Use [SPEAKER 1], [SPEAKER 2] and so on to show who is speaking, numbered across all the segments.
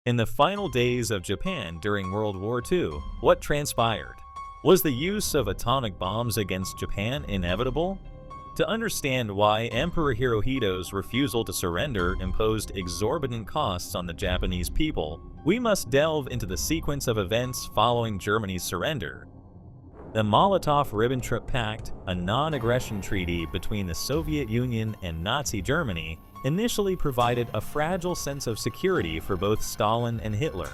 [SPEAKER 1] In the final days of Japan during World War II, what transpired? Was the use of atomic bombs against Japan inevitable? To understand why Emperor Hirohito's refusal to surrender imposed exorbitant costs on the Japanese people, we must delve into the sequence of events following Germany's surrender. The Molotov-Ribbentrop Pact, a non-aggression treaty between the Soviet Union and Nazi Germany, initially provided a fragile sense of security for both Stalin and Hitler.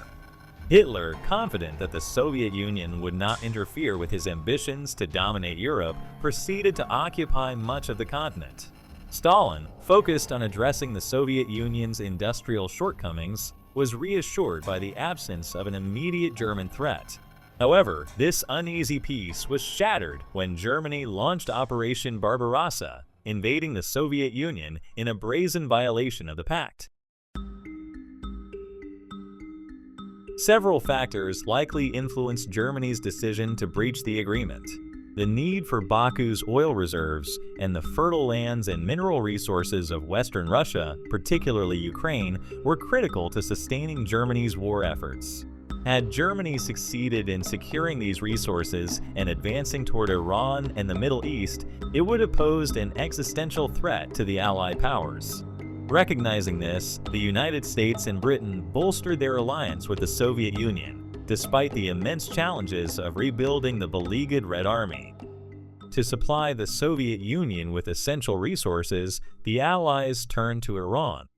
[SPEAKER 1] Hitler, confident that the Soviet Union would not interfere with his ambitions to dominate Europe, proceeded to occupy much of the continent. Stalin, focused on addressing the Soviet Union's industrial shortcomings, was reassured by the absence of an immediate German threat. However, this uneasy peace was shattered when Germany launched Operation Barbarossa, invading the Soviet Union in a brazen violation of the pact. Several factors likely influenced Germany's decision to breach the agreement. The need for Baku's oil reserves and the fertile lands and mineral resources of Western Russia, particularly Ukraine, were critical to sustaining Germany's war efforts. Had Germany succeeded in securing these resources and advancing toward Iran and the Middle East, it would have posed an existential threat to the Allied powers. Recognizing this, the United States and Britain bolstered their alliance with the Soviet Union, despite the immense challenges of rebuilding the beleaguered Red Army. To supply the Soviet Union with essential resources, the Allies turned to Iran.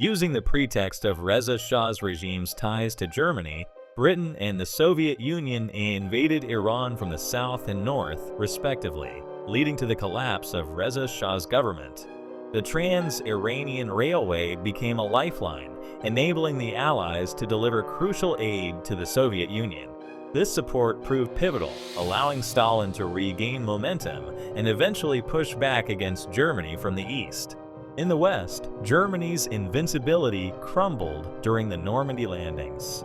[SPEAKER 1] Using the pretext of Reza Shah's regime's ties to Germany, Britain and the Soviet Union invaded Iran from the south and north, respectively, leading to the collapse of Reza Shah's government. The Trans-Iranian Railway became a lifeline, enabling the Allies to deliver crucial aid to the Soviet Union. This support proved pivotal, allowing Stalin to regain momentum and eventually push back against Germany from the east. In the West, Germany's invincibility crumbled during the Normandy landings.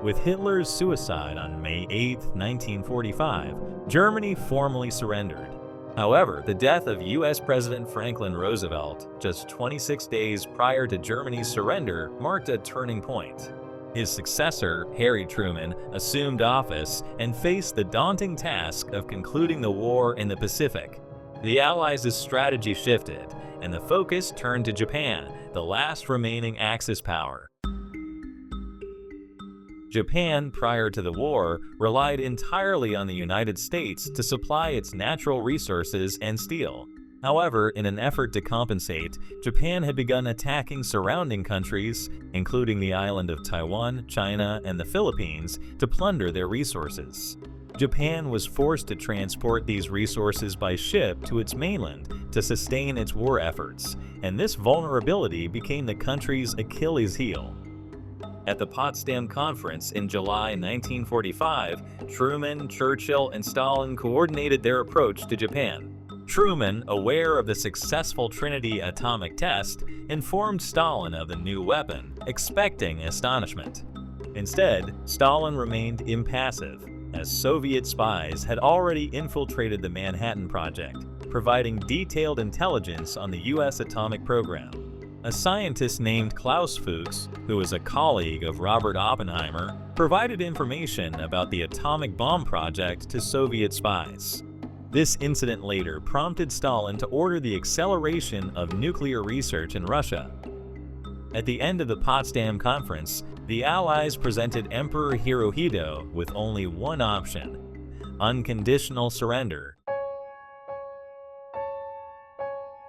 [SPEAKER 1] With Hitler's suicide on May 8, 1945, Germany formally surrendered. However, the death of U.S. President Franklin Roosevelt, just 26 days prior to Germany's surrender, marked a turning point. His successor, Harry Truman, assumed office and faced the daunting task of concluding the war in the Pacific. The Allies' strategy shifted, and the focus turned to Japan, the last remaining Axis power. Japan, prior to the war, relied entirely on the United States to supply its natural resources and steel. However, in an effort to compensate, Japan had begun attacking surrounding countries, including the island of Taiwan, China, and the Philippines, to plunder their resources. Japan was forced to transport these resources by ship to its mainland to sustain its war efforts, and this vulnerability became the country's Achilles heel. At the Potsdam Conference in July 1945, Truman, Churchill, and Stalin coordinated their approach to Japan. Truman, aware of the successful Trinity atomic test, informed Stalin of the new weapon, expecting astonishment. Instead, Stalin remained impassive, as Soviet spies had already infiltrated the Manhattan Project, providing detailed intelligence on the U.S. atomic program. A scientist named Klaus Fuchs, who was a colleague of Robert Oppenheimer, provided information about the atomic bomb project to Soviet spies. This incident later prompted Stalin to order the acceleration of nuclear research in Russia. At the end of the Potsdam Conference, the Allies presented Emperor Hirohito with only one option: unconditional surrender.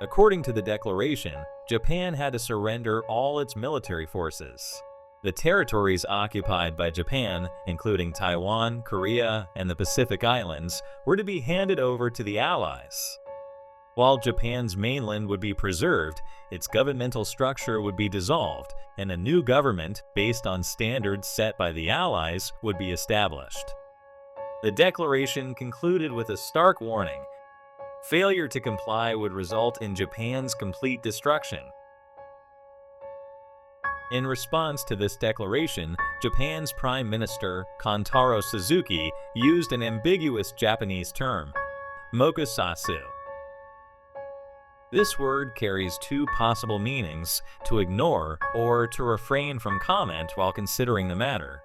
[SPEAKER 1] According to the declaration, Japan had to surrender all its military forces. The territories occupied by Japan, including Taiwan, Korea, and the Pacific Islands, were to be handed over to the Allies. While Japan's mainland would be preserved, its governmental structure would be dissolved, and a new government, based on standards set by the Allies, would be established. The declaration concluded with a stark warning: failure to comply would result in Japan's complete destruction. In response to this declaration, Japan's Prime Minister, Kantaro Suzuki, used an ambiguous Japanese term, mokusatsu. This word carries two possible meanings: to ignore or to refrain from comment while considering the matter.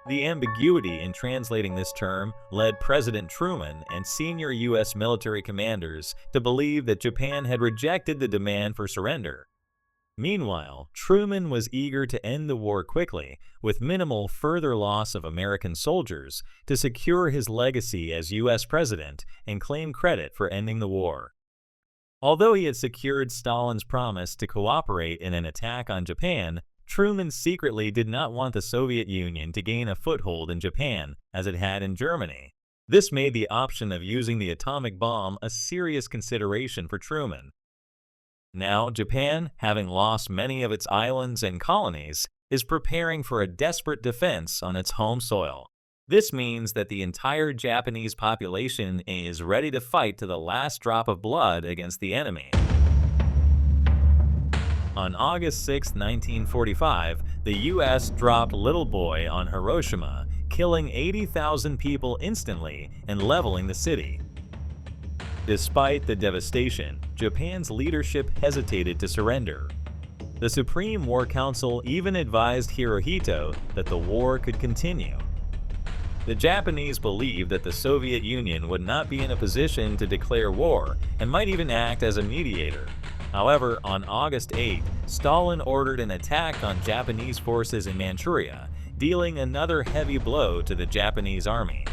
[SPEAKER 1] The ambiguity in translating this term led President Truman and senior U.S. military commanders to believe that Japan had rejected the demand for surrender. Meanwhile, Truman was eager to end the war quickly, with minimal further loss of American soldiers, to secure his legacy as U.S. president and claim credit for ending the war. Although he had secured Stalin's promise to cooperate in an attack on Japan, Truman secretly did not want the Soviet Union to gain a foothold in Japan as it had in Germany. This made the option of using the atomic bomb a serious consideration for Truman. Now, Japan, having lost many of its islands and colonies, is preparing for a desperate defense on its home soil. This means that the entire Japanese population is ready to fight to the last drop of blood against the enemy. On August 6, 1945, the U.S. dropped Little Boy on Hiroshima, killing 80,000 people instantly and leveling the city. Despite the devastation, Japan's leadership hesitated to surrender. The Supreme War Council even advised Hirohito that the war could continue. The Japanese believed that the Soviet Union would not be in a position to declare war and might even act as a mediator. However, on August 8, Stalin ordered an attack on Japanese forces in Manchuria, dealing another heavy blow to the Japanese army.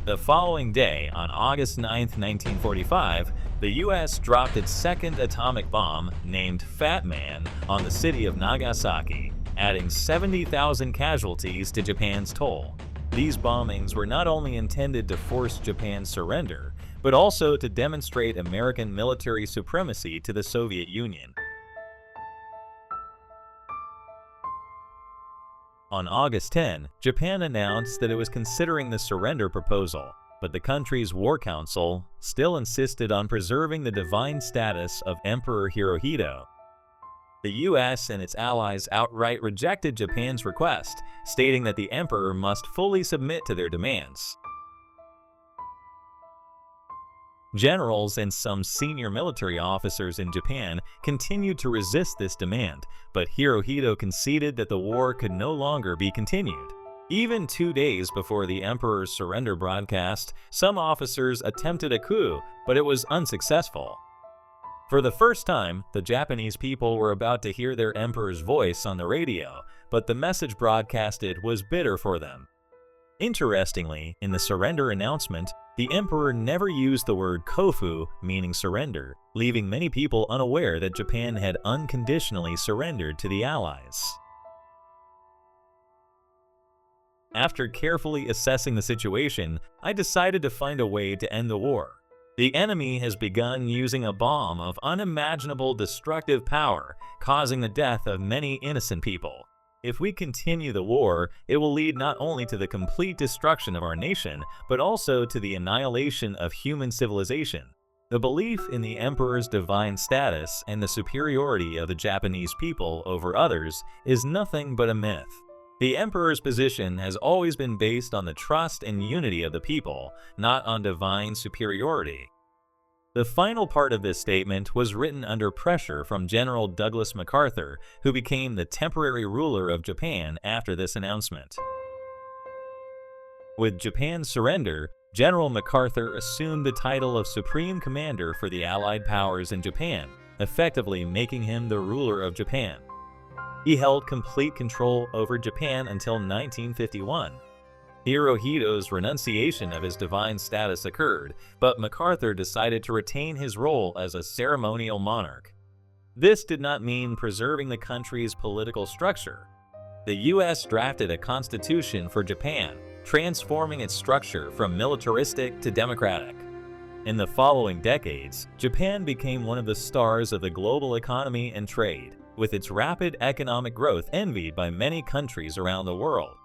[SPEAKER 1] The following day, on August 9, 1945, the U.S. dropped its second atomic bomb, named Fat Man, on the city of Nagasaki, adding 70,000 casualties to Japan's toll. These bombings were not only intended to force Japan's surrender, but also to demonstrate American military supremacy to the Soviet Union. On August 10, Japan announced that it was considering the surrender proposal, but the country's War Council still insisted on preserving the divine status of Emperor Hirohito. The U.S. and its allies outright rejected Japan's request, stating that the emperor must fully submit to their demands. Generals and some senior military officers in Japan continued to resist this demand, but Hirohito conceded that the war could no longer be continued. Even 2 days before the emperor's surrender broadcast, some officers attempted a coup, but it was unsuccessful. For the first time, the Japanese people were about to hear their emperor's voice on the radio, but the message broadcasted was bitter for them. Interestingly, in the surrender announcement, the emperor never used the word kofu, meaning surrender, leaving many people unaware that Japan had unconditionally surrendered to the Allies. After carefully assessing the situation, I decided to find a way to end the war. The enemy has begun using a bomb of unimaginable destructive power, causing the death of many innocent people. If we continue the war, it will lead not only to the complete destruction of our nation, but also to the annihilation of human civilization. The belief in the emperor's divine status and the superiority of the Japanese people over others is nothing but a myth. The emperor's position has always been based on the trust and unity of the people, not on divine superiority. The final part of this statement was written under pressure from General Douglas MacArthur, who became the temporary ruler of Japan after this announcement. With Japan's surrender, General MacArthur assumed the title of Supreme Commander for the Allied powers in Japan, effectively making him the ruler of Japan. He held complete control over Japan until 1951. Hirohito's renunciation of his divine status occurred, but MacArthur decided to retain his role as a ceremonial monarch. This did not mean preserving the country's political structure. The U.S. drafted a constitution for Japan, transforming its structure from militaristic to democratic. In the following decades, Japan became one of the stars of the global economy and trade, with its rapid economic growth envied by many countries around the world.